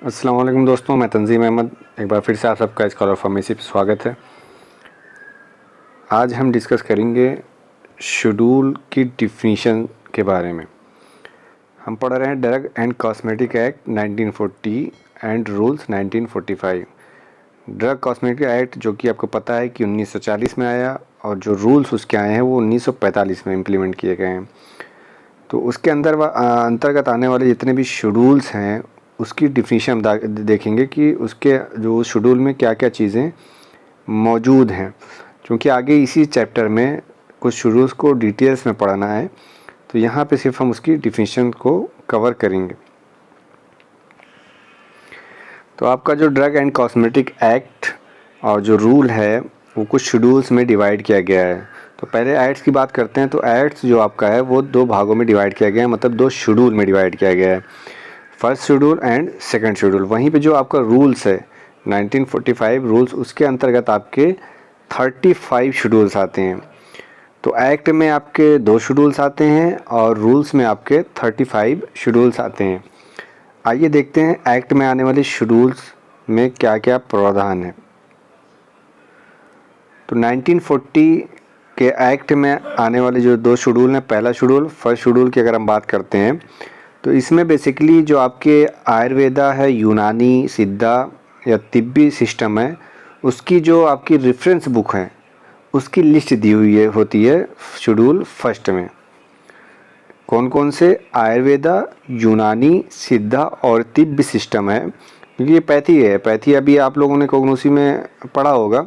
अस्सलाम वालेकुम दोस्तों, मैं तंजीम अहमद। एक बार फिर से आप सबका स्कॉलर फार्मेसी पे स्वागत है। आज हम डिस्कस करेंगे शेड्यूल की डिफिनीशन के बारे में। हम पढ़ रहे हैं drug and cosmetic act 1940 and rules 1945। Drug cosmetic act जो कि आपको पता है कि 1940 में आया और जो रूल्स उसके आए हैं वो 1945 में इम्प्लीमेंट किए गए हैं। तो उसके अंतर्गत आने वाले जितने भी शेड्यूल्स हैं उसकी डिफिनीशन हम देखेंगे कि उसके जो शेड्यूल में क्या क्या चीज़ें मौजूद हैं, क्योंकि आगे इसी चैप्टर में कुछ शेड्यूल्स को डिटेल्स में पढ़ना है। तो यहाँ पे सिर्फ हम उसकी डिफिनीशन को कवर करेंगे। तो आपका जो ड्रग एंड कॉस्मेटिक एक्ट और जो रूल है वो कुछ शेड्यूल्स में डिवाइड किया गया है। तो पहले एक्ट्स की बात करते हैं। तो एक्ट्स जो आपका है वो दो भागों में डिवाइड किया गया है, मतलब दो शेड्यूल में डिवाइड किया गया है, first schedule and second schedule. वहीं पे जो आपका रूल्स है 1945 रूल्स, उसके अंतर्गत आपके 35 शेड्यूल्स आते हैं। तो एक्ट में आपके दो शेड्यूल्स आते हैं और रूल्स में आपके 35 शेड्यूल्स आते हैं। आइए देखते हैं एक्ट में आने वाले शेड्यूल्स में क्या क्या प्रावधान है। तो 1940 के एक्ट में आने वाले जो दो शेड्यूल हैं, पहला शेड्यूल, फर्स्ट शेड्यूल की अगर हम बात करते हैं तो इसमें बेसिकली जो आपके आयुर्वेदा है, यूनानी, सिद्धा या तिब्बी सिस्टम है, उसकी जो आपकी रेफरेंस बुक है उसकी लिस्ट दी हुई है होती है शेड्यूल फर्स्ट में। कौन कौन से? आयुर्वेदा, यूनानी, सिद्धा और तिब्बी सिस्टम है, क्योंकि ये पैथी है। पैथी अभी आप लोगों ने कोग्नोसी में पढ़ा होगा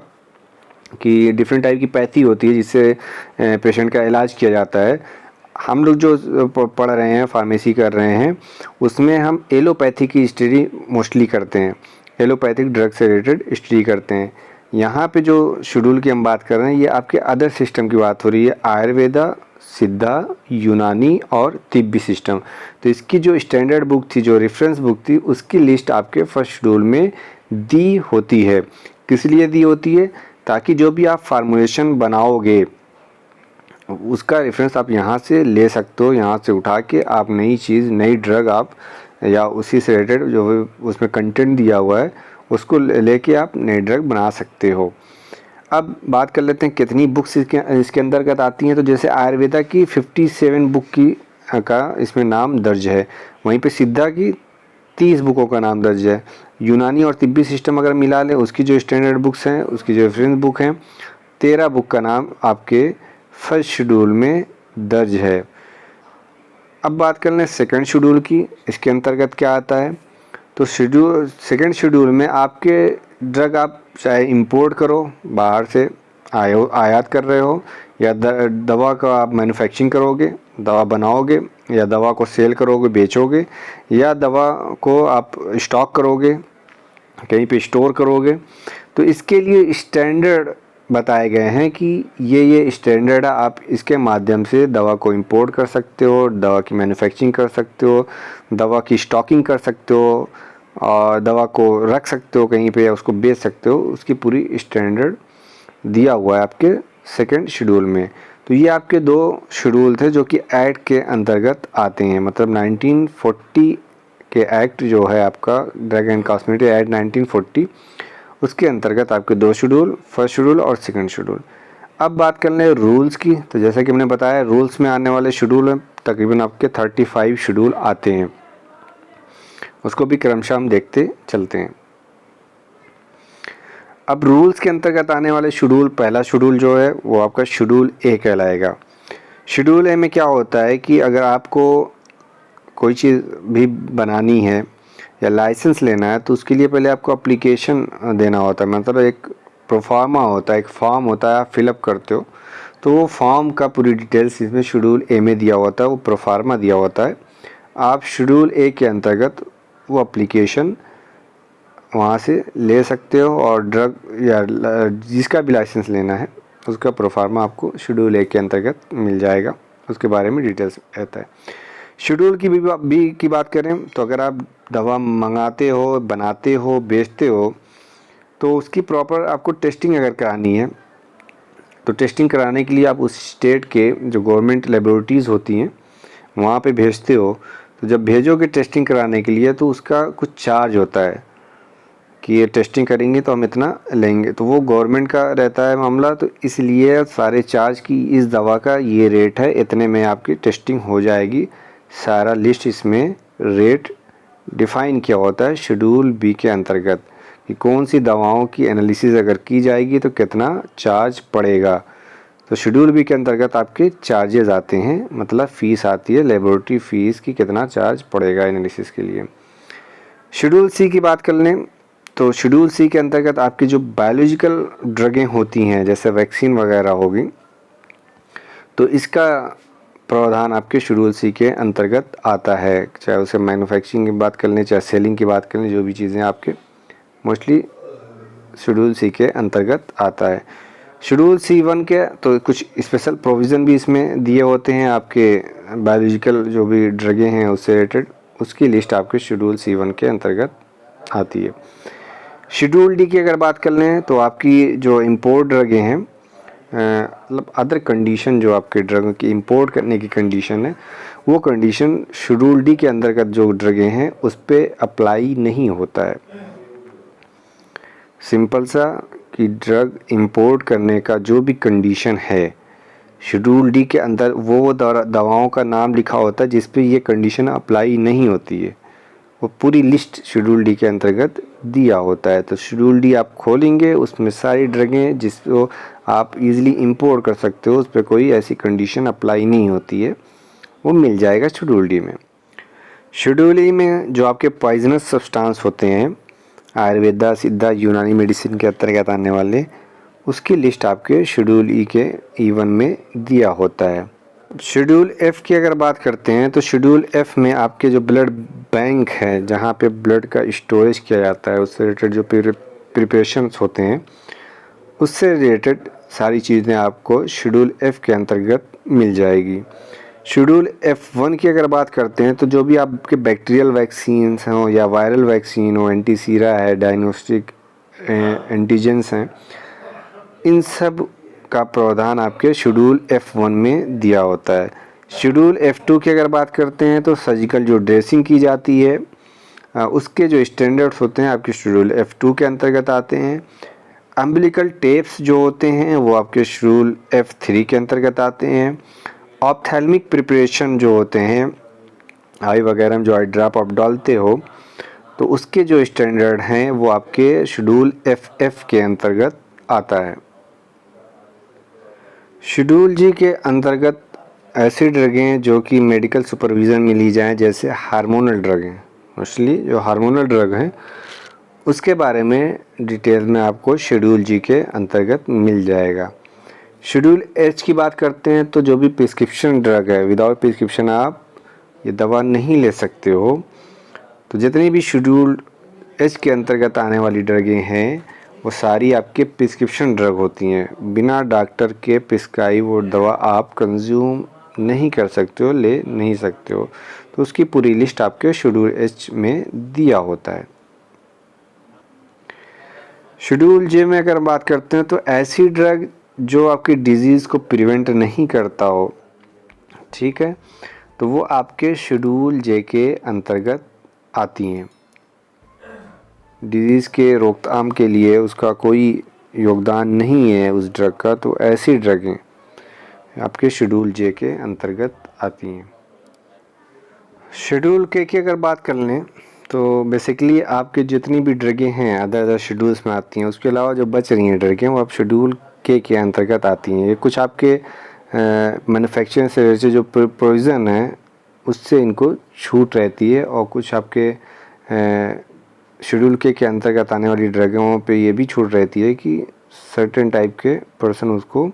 कि डिफरेंट टाइप की पैथी होती है जिससे पेशेंट का इलाज किया जाता है। हम लोग जो पढ़ रहे हैं, फार्मेसी कर रहे हैं, उसमें हम एलोपैथी की स्टडी मोस्टली करते हैं, एलोपैथिक ड्रग से रिलेटेड स्टडी करते हैं। यहाँ पे जो शेड्यूल की हम बात कर रहे हैं ये आपके अदर सिस्टम की बात हो रही है, आयुर्वेदा, सिद्धा, यूनानी और तिब्बी सिस्टम। तो इसकी जो स्टैंडर्ड बुक थी, जो रेफरेंस बुक थी, उसकी लिस्ट आपके फर्स्ट शेड्यूल में दी होती है। किस लिए दी होती है? ताकि जो भी आप फार्मूलेशन बनाओगे उसका रेफरेंस आप यहाँ से ले सकते हो, यहाँ से उठा के आप नई चीज़, नई ड्रग आप या उसी से रिलेटेड जो उसमें कंटेंट दिया हुआ है उसको लेके आप नई ड्रग बना सकते हो। अब बात कर लेते हैं कितनी बुक्स इसके अंतर्गत आती हैं। तो जैसे आयुर्वेदा की 57 बुक की का इसमें नाम दर्ज है, वहीं पे सिद्धा की 30 बुकों का नाम दर्ज है। यूनानी और तिब्बी सिस्टम अगर मिला लें, उसकी जो स्टैंडर्ड बुक्स हैं, उसकी जो रेफरेंस बुक हैं, 13 बुक का नाम आपके फर्स्ट शेड्यूल में दर्ज है। अब बात कर लें सेकंड शेड्यूल की, इसके अंतर्गत क्या आता है। तो सेकंड शेड्यूल में आपके ड्रग आप चाहे इंपोर्ट करो, बाहर से आयात कर रहे हो, या दवा का आप मैन्युफैक्चरिंग करोगे, दवा बनाओगे, या दवा को सेल करोगे, बेचोगे, या दवा को आप स्टॉक करोगे, कहीं पे स्टोर करोगे, तो इसके लिए स्टैंडर्ड बताए गए हैं कि ये स्टैंडर्ड है। आप इसके माध्यम से दवा को इंपोर्ट कर सकते हो, दवा की मैन्युफैक्चरिंग कर सकते हो, दवा की स्टॉकिंग कर सकते हो और दवा को रख सकते हो कहीं पे या उसको बेच सकते हो। उसकी पूरी स्टैंडर्ड दिया हुआ है आपके सेकंड शेड्यूल में। तो ये आपके दो शेड्यूल थे जो कि एक्ट के अंतर्गत आते हैं। मतलब 1940 के एक्ट जो है आपका ड्रग एंड कॉस्मेटिक एक्ट 1940, उसके अंतर्गत आपके दो शेड्यूल, फर्स्ट शेड्यूल और सेकंड शेड्यूल। अब बात कर लें रूल्स की। तो जैसा कि हमने बताया, रूल्स में आने वाले शेड्यूल में तकरीबन आपके 35 शेड्यूल आते हैं, उसको भी क्रमशः हम देखते चलते हैं। अब रूल्स के अंतर्गत आने वाले शेड्यूल, पहला शेड्यूल जो है वो आपका शेड्यूल ए कहलाएगा। शेड्यूल ए में क्या होता है कि अगर आपको कोई चीज़ भी बनानी है या लाइसेंस लेना है तो उसके लिए पहले आपको एप्लीकेशन देना होता है, मतलब एक प्रोफार्मा होता है, एक फॉर्म होता है, आप फिलअप करते हो। तो वो फॉर्म का पूरी डिटेल्स इसमें शेड्यूल ए में दिया होता है, वो प्रोफार्मा दिया होता है। आप शेड्यूल ए के अंतर्गत वो एप्लीकेशन वहाँ से ले सकते हो और ड्रग या जिसका भी लाइसेंस लेना है उसका प्रोफार्मा आपको शेड्यूल ए के अंतर्गत मिल जाएगा, उसके बारे में डिटेल्स रहता है। शेड्यूल की बात करें तो अगर आप दवा मंगाते हो, बनाते हो, बेचते हो, तो उसकी प्रॉपर आपको टेस्टिंग अगर करानी है तो टेस्टिंग कराने के लिए आप उस स्टेट के जो गवर्नमेंट लेबोरेटरीज़ होती हैं वहाँ पे भेजते हो। तो जब भेजोगे टेस्टिंग कराने के लिए तो उसका कुछ चार्ज होता है कि ये टेस्टिंग करेंगे तो हम इतना लेंगे, तो वो गवर्नमेंट का रहता है मामला। तो इसलिए सारे चार्ज की इस दवा का ये रेट है, इतने में आपकी टेस्टिंग हो जाएगी। सारा लिस्ट इसमें रेट डिफ़ाइन किया होता है शेड्यूल बी के अंतर्गत कि कौन सी दवाओं की एनालिसिस अगर की जाएगी तो कितना चार्ज पड़ेगा। तो शेड्यूल बी के अंतर्गत आपके चार्जेस आते हैं, मतलब फ़ीस आती है लेबोरेटरी फ़ीस की, कितना चार्ज पड़ेगा एनालिसिस के लिए। शेड्यूल सी की बात कर लें तो शेड्यूल सी के अंतर्गत आपकी जो बायोलॉजिकल ड्रगें होती हैं जैसे वैक्सीन वगैरह होगी, तो इसका प्रावधान आपके शेड्यूल सी के अंतर्गत आता है। चाहे उसे मैन्युफैक्चरिंग की बात कर लें, चाहे सेलिंग की बात कर लें, जो भी चीज़ें आपके मोस्टली शेड्यूल सी के अंतर्गत आता है। शेड्यूल सी वन के तो कुछ स्पेशल प्रोविज़न भी इसमें दिए होते हैं आपके बायोलॉजिकल जो भी ड्रगें हैं उससे रिलेटेड, उसकी लिस्ट आपके शेड्यूल सी वन के अंतर्गत आती है। शेड्यूल डी की अगर बात कर लें तो आपकी जो इम्पोर्ट ड्रगें हैं, मतलब अदर कंडीशन जो आपके ड्रगों की इंपोर्ट करने की कंडीशन है, वो कंडीशन शेड्यूल डी के अंतर्गत जो ड्रगें हैं उस पर अप्लाई नहीं होता है। सिंपल सा कि ड्रग इंपोर्ट करने का जो भी कंडीशन है शेड्यूल डी के अंदर वो दवाओं का नाम लिखा होता है जिस पे ये कंडीशन अप्लाई नहीं होती है, वो पूरी लिस्ट शेड्यूल डी के अंतर्गत दिया होता है। तो शेड्यूल डी आप खोलेंगे, उसमें सारी ड्रगें जिसको आप इजीली इंपोर्ट कर सकते हो, उस पर कोई ऐसी कंडीशन अप्लाई नहीं होती है, वो मिल जाएगा शेड्यूल डी में। शेड्यूल ई में जो आपके पॉइजनस सब्सटेंस होते हैं आयुर्वेदा सिद्धा यूनानी मेडिसिन के अंतर्गत आने वाले, उसकी लिस्ट आपके शेड्यूल ई के E1 में दिया होता है। शेड्यूल एफ़ की अगर बात करते हैं तो शेड्यूल एफ़ में आपके जो ब्लड बैंक है जहाँ पे ब्लड का स्टोरेज किया जाता है, उससे रिलेटेड जो प्रिपरेशंस होते हैं उससे रिलेटेड सारी चीज़ें आपको शेड्यूल एफ़ के अंतर्गत मिल जाएगी। शेड्यूल F1 की अगर बात करते हैं तो जो भी आपके बैक्टीरियल वैक्सीन्स हों या वायरल वैक्सीन हो, एंटीसीरा है, डायग्नोस्टिक एंटीजेंस हैं, इन सब का प्रावधान आपके शेड्यूल F1 में दिया होता है। शेड्यूल F2 की अगर बात करते हैं तो सर्जिकल जो ड्रेसिंग की जाती है उसके जो स्टैंडर्ड्स होते हैं आपके शेड्यूल F2 के अंतर्गत आते हैं। अम्बिलिकल टेप्स जो होते हैं वो आपके शेड्यूल F3 के अंतर्गत आते हैं। ऑप्थेल्मिक प्रिपरेशन जो होते हैं, आई वगैरह में जो आई ड्रॉप आप डालते हो, तो उसके जो स्टैंडर्ड हैं वो आपके शेड्यूल FF के अंतर्गत आता है। शेड्यूल जी के अंतर्गत ऐसी ड्रगें जो कि मेडिकल सुपरविज़न में ली जाएं, जैसे हार्मोनल ड्रग हैं, मोस्टली जो हार्मोनल ड्रग हैं उसके बारे में डिटेल में आपको शेड्यूल जी के अंतर्गत मिल जाएगा। शेड्यूल एच की बात करते हैं तो जो भी प्रिस्क्रिप्शन ड्रग है, विदाउट प्रिस्क्रिप्शन आप ये दवा नहीं ले सकते हो। तो जितनी भी शेड्यूल एच के अंतर्गत आने वाली ड्रगें हैं वो सारी आपके प्रिस्क्रिप्शन ड्रग होती हैं, बिना डॉक्टर के प्रिस्क्राइब वो दवा आप कंज्यूम नहीं कर सकते हो, ले नहीं सकते हो। तो उसकी पूरी लिस्ट आपके शेड्यूल एच में दिया होता है। शेड्यूल जे में अगर बात करते हैं तो ऐसी ड्रग जो आपकी डिजीज़ को प्रिवेंट नहीं करता हो, ठीक है, तो वो आपके शेड्यूल जे के अंतर्गत आती हैं। डिजीज़ के रोकथाम के लिए उसका कोई योगदान नहीं है उस ड्रग का, तो ऐसी ड्रगें आपके शेड्यूल जे के अंतर्गत आती हैं। शेड्यूल के की अगर बात कर लें तो बेसिकली आपके जितनी भी ड्रगें हैं अदर शेड्यूल्स में आती हैं, उसके अलावा जो बच रही हैं ड्रगें वो आप शेड्यूल के अंतर्गत आती हैं। ये कुछ आपके मैन्युफैक्चरिंग से रिलेटेड जो प्रोविज़न है उससे इनको छूट रहती है, और कुछ आपके शेड्यूल के अंतर्गत आने वाली ड्रगों पे ये भी छूट रहती है कि सर्टेन टाइप के पर्सन उसको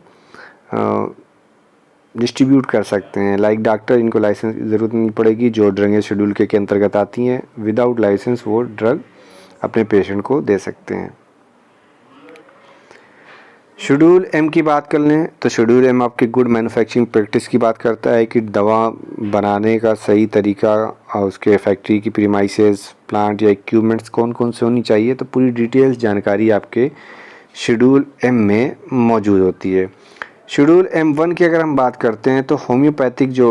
डिस्ट्रीब्यूट कर सकते हैं। लाइक डॉक्टर, इनको लाइसेंस की ज़रूरत नहीं पड़ेगी। जो ड्रगें शेड्यूल के अंतर्गत आती हैं विदाउट लाइसेंस वो ड्रग अपने पेशेंट को दे सकते हैं। शेड्यूल एम की बात कर लें तो शेड्यूल एम आपकी गुड मैन्युफैक्चरिंग प्रैक्टिस की बात करता है कि दवा बनाने का सही तरीका और उसके फैक्ट्री की प्रीमाइसेस, प्लांट या इक्विपमेंट्स कौन कौन से होनी चाहिए, तो पूरी डिटेल्स जानकारी आपके शेड्यूल एम में मौजूद होती है। शेड्यूल M1 की अगर हम बात करते हैं तो होम्योपैथिक जो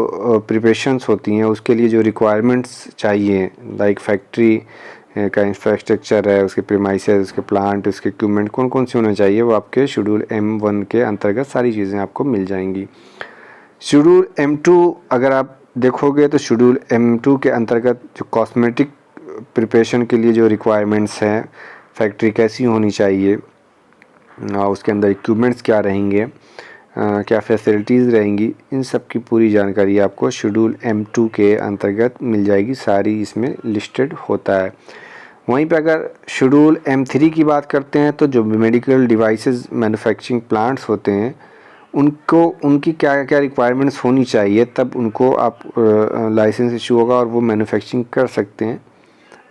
प्रिपरेशंस होती हैं उसके लिए जो रिक्वायरमेंट्स चाहिए, लाइक फैक्ट्री का इंफ्रास्ट्रक्चर है, उसके प्रीमाइसेस, उसके प्लांट, उसके इक्विपमेंट कौन कौन से होने चाहिए, वो आपके शेड्यूल M1 के अंतर्गत सारी चीज़ें आपको मिल जाएंगी। शेड्यूल M2 अगर आप देखोगे तो शेड्यूल M2 के अंतर्गत जो कॉस्मेटिक प्रिपरेशन के लिए जो रिक्वायरमेंट्स हैं, फैक्ट्री कैसी होनी चाहिए, उसके अंदर इक्विपमेंट्स क्या रहेंगे, क्या फैसिलिटीज़ रहेंगी, इन सब की पूरी जानकारी आपको शेड्यूल M2 के अंतर्गत मिल जाएगी, सारी इसमें लिस्टेड होता है। वहीं पे अगर शेड्यूल M3 की बात करते हैं तो जो मेडिकल डिवाइसेस मैन्युफैक्चरिंग प्लांट्स होते हैं उनको उनकी क्या क्या रिक्वायरमेंट्स होनी चाहिए, तब उनको आप लाइसेंस इशू होगा और वो मैन्युफैक्चरिंग कर सकते हैं,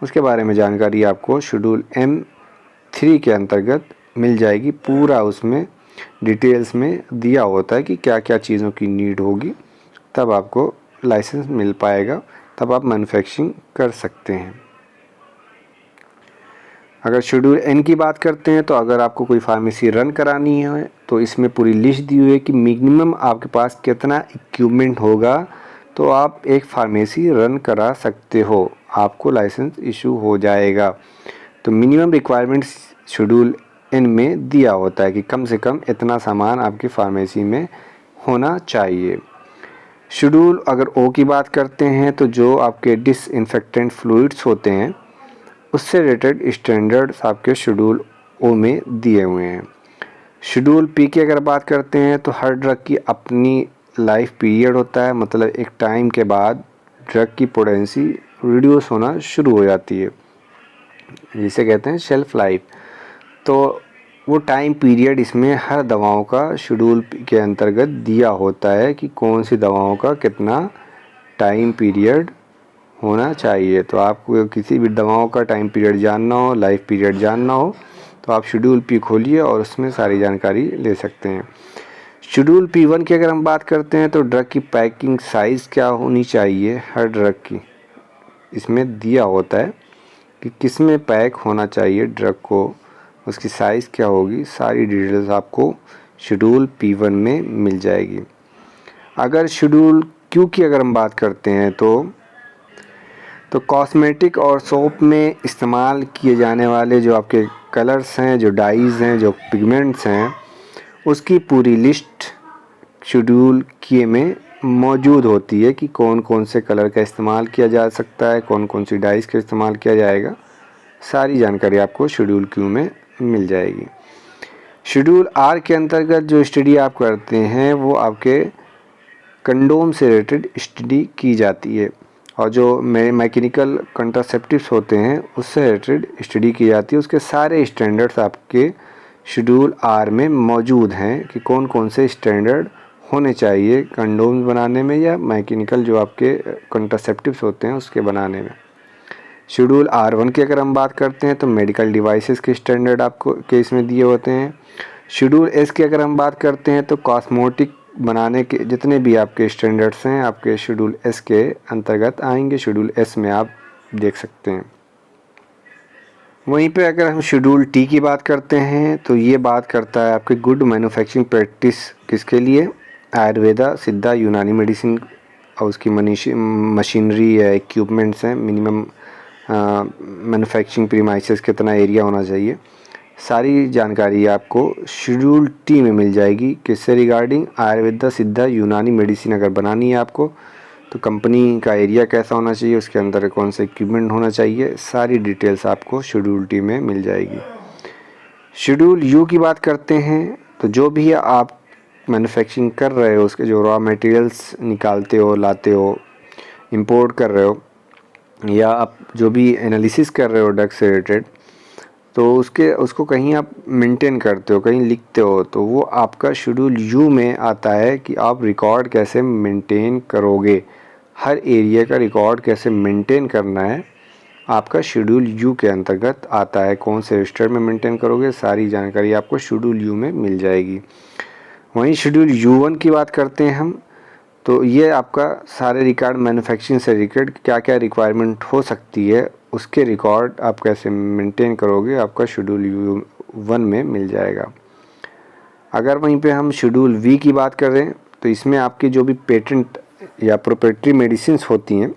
उसके बारे में जानकारी आपको शेड्यूल M3 के अंतर्गत मिल जाएगी। पूरा उसमें डिटेल्स में दिया होता है कि क्या क्या चीज़ों की नीड होगी, तब आपको लाइसेंस मिल पाएगा, तब आप मैन्युफैक्चरिंग कर सकते हैं। अगर शेड्यूल N की बात करते हैं तो अगर आपको कोई फार्मेसी रन करानी है तो इसमें पूरी लिस्ट दी हुई है कि मिनिमम आपके पास कितना इक्विपमेंट होगा तो आप एक फार्मेसी रन करा सकते हो, आपको लाइसेंस इशू हो जाएगा। तो मिनिमम रिक्वायरमेंट्स शेड्यूल N में दिया होता है कि कम से कम इतना सामान आपकी फार्मेसी में होना चाहिए। शेड्यूल अगर O की बात करते हैं तो जो आपके डिसइंफेक्टेंट फ्लूइड्स होते हैं उससे रिलेटेड स्टैंडर्ड्स आपके शेड्यूल O में दिए हुए हैं। शेड्यूल P की अगर बात करते हैं तो हर ड्रग की अपनी लाइफ पीरियड होता है, मतलब एक टाइम के बाद ड्रग की पोटेंसी रिड्यूस होना शुरू हो जाती है, जिसे कहते हैं शेल्फ लाइफ। तो वो टाइम पीरियड इसमें हर दवाओं का शेड्यूल के अंतर्गत दिया होता है कि कौन सी दवाओं का कितना टाइम पीरियड होना चाहिए। तो आपको किसी भी दवाओं का टाइम पीरियड जानना हो, लाइफ पीरियड जानना हो, तो आप शेड्यूल P खोलिए और उसमें सारी जानकारी ले सकते हैं। शेड्यूल P1 की अगर हम बात करते हैं तो ड्रग की पैकिंग साइज़ क्या होनी चाहिए, हर ड्रग की इसमें दिया होता है कि किस में पैक होना चाहिए ड्रग को, उसकी साइज़ क्या होगी, सारी डिटेल्स आपको शेड्यूल P1 में मिल जाएगी। अगर शेड्यूल Q की अगर हम बात करते हैं तो कॉस्मेटिक और सोप में इस्तेमाल किए जाने वाले जो आपके कलर्स हैं, जो डाइज़ हैं, जो पिगमेंट्स हैं, उसकी पूरी लिस्ट शेड्यूल K में मौजूद होती है कि कौन कौन से कलर का इस्तेमाल किया जा सकता है, कौन कौन सी डाइज़ का इस्तेमाल किया जाएगा, सारी जानकारी आपको शेड्यूल Q में मिल जाएगी। शेड्यूल R के अंतर्गत जो स्टडी आप करते हैं वो आपके कंडोम से रिलेटेड स्टडी की जाती है, और जो मैकेनिकल कंट्रासेप्टिव्स होते हैं उससे रिलेटेड स्टडी की जाती है। उसके सारे स्टैंडर्ड्स आपके शेड्यूल R में मौजूद हैं कि कौन कौन से स्टैंडर्ड होने चाहिए कंडोम्स बनाने में या मैकेनिकल जो आपके कंट्रासेप्टिव्स होते हैं उसके बनाने में। शेड्यूल R1 की अगर हम बात करते हैं तो मेडिकल डिवाइसेस के स्टैंडर्ड आपको केस में दिए होते हैं। शेड्यूल S की अगर हम बात करते हैं तो कॉस्मेटिक बनाने के जितने भी आपके स्टैंडर्ड्स हैं आपके शेड्यूल S के अंतर्गत आएंगे, शेड्यूल S में आप देख सकते हैं। वहीं पे अगर हम शेड्यूल T की बात करते हैं तो ये बात करता है आपके गुड मैन्युफैक्चरिंग प्रैक्टिस किसके लिए, आयुर्वेदा, सिद्धा, यूनानी मेडिसिन और उसकी मशीनरी या इक्विपमेंट्स हैं, मिनिमम मैन्युफैक्चरिंग प्रीमाइसेस कितना एरिया होना चाहिए, सारी जानकारी आपको शेड्यूल T में मिल जाएगी। किससे रिगार्डिंग, आयुर्वेदा, सिद्धा, यूनानी मेडिसिन अगर बनानी है आपको तो कंपनी का एरिया कैसा होना चाहिए, उसके अंदर कौन सा इक्विपमेंट होना चाहिए, सारी डिटेल्स आपको शेड्यूल T में मिल जाएगी। शेड्यूल U की बात करते हैं तो जो भी आप मैन्युफैक्चरिंग कर रहे हो उसके जो रॉ मटेरियल्स निकालते हो, लाते हो, इंपोर्ट कर रहे हो, या आप जो भी एनालिसिस कर रहे हो ड्रग से रिलेटेड, तो उसको कहीं आप मेंटेन करते हो, कहीं लिखते हो, तो वो आपका शेड्यूल U में आता है कि आप रिकॉर्ड कैसे मेंटेन करोगे, हर एरिया का रिकॉर्ड कैसे मेंटेन करना है, आपका शेड्यूल U के अंतर्गत आता है। कौन से रजिस्टर में मेंटेन करोगे, सारी जानकारी आपको शेड्यूल U में मिल जाएगी। वहीं शेड्यूल U1 की बात करते हैं हम, तो ये आपका सारे रिकॉर्ड मैन्युफैक्चरिंग से रिलेटेड क्या क्या रिक्वायरमेंट हो सकती है उसके रिकॉर्ड आप कैसे मेंटेन करोगे, आपका शेड्यूल U1 में मिल जाएगा। अगर वहीं पे हम शेड्यूल वी की बात कर रहे हैं तो इसमें आपकी जो भी पेटेंट या प्रोप्राइटरी मेडिसिन्स होती हैं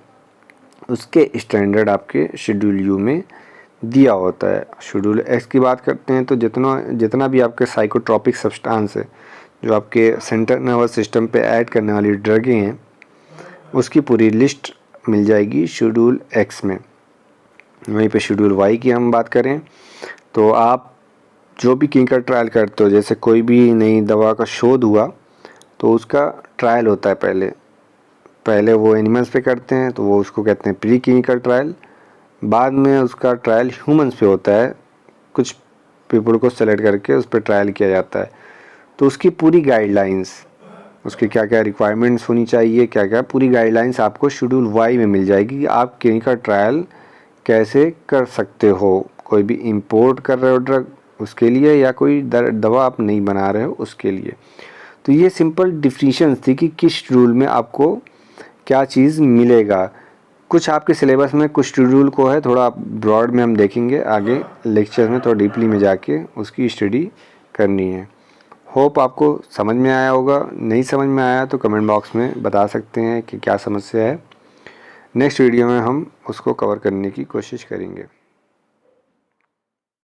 उसके स्टैंडर्ड आपके शेड्यूल यू में दिया होता है। शेड्यूल एक्स की बात करते हैं तो जितना भी आपके साइकोट्रॉपिक सब्सटेंस है जो आपके सेंट्रल नर्वस सिस्टम पे ऐड करने वाली ड्रगें हैं उसकी पूरी लिस्ट मिल जाएगी शेड्यूल एक्स में। वहीं पे शेड्यूल वाई की हम बात करें तो आप जो भी क्लिनिकल ट्रायल करते हो, जैसे कोई भी नई दवा का शोध हुआ तो उसका ट्रायल होता है पहले वो एनिमल्स पे करते हैं तो वो उसको कहते हैं प्री क्लिनिकल ट्रायल। बाद में उसका ट्रायल ह्यूमंस पे होता है, कुछ पीपल को सेलेक्ट करके उस पर ट्रायल किया जाता है। तो उसकी पूरी गाइडलाइंस, उसकी क्या क्या रिक्वायरमेंट्स होनी चाहिए, क्या क्या पूरी गाइडलाइंस आपको शेड्यूल वाई में मिल जाएगी कि आप क्लिनिकल ट्रायल कैसे कर सकते हो। कोई भी इंपोर्ट कर रहे हो ड्रग उसके लिए या कोई दवा आप नहीं बना रहे हो उसके लिए। तो ये सिंपल डिफिनीशंस थी कि किस शेड्यूल में आपको क्या चीज़ मिलेगा। कुछ आपके सिलेबस में कुछ शेड्यूल को है थोड़ा ब्रॉड में हम देखेंगे आगे लेक्चर में, थोड़ा डीपली में जाके उसकी स्टडी करनी है। होप आपको समझ में आया होगा। नहीं समझ में आया तो कमेंट बॉक्स में बता सकते हैं कि क्या समस्या है। नेक्स्ट वीडियो में हम उसको कवर करने की कोशिश करेंगे।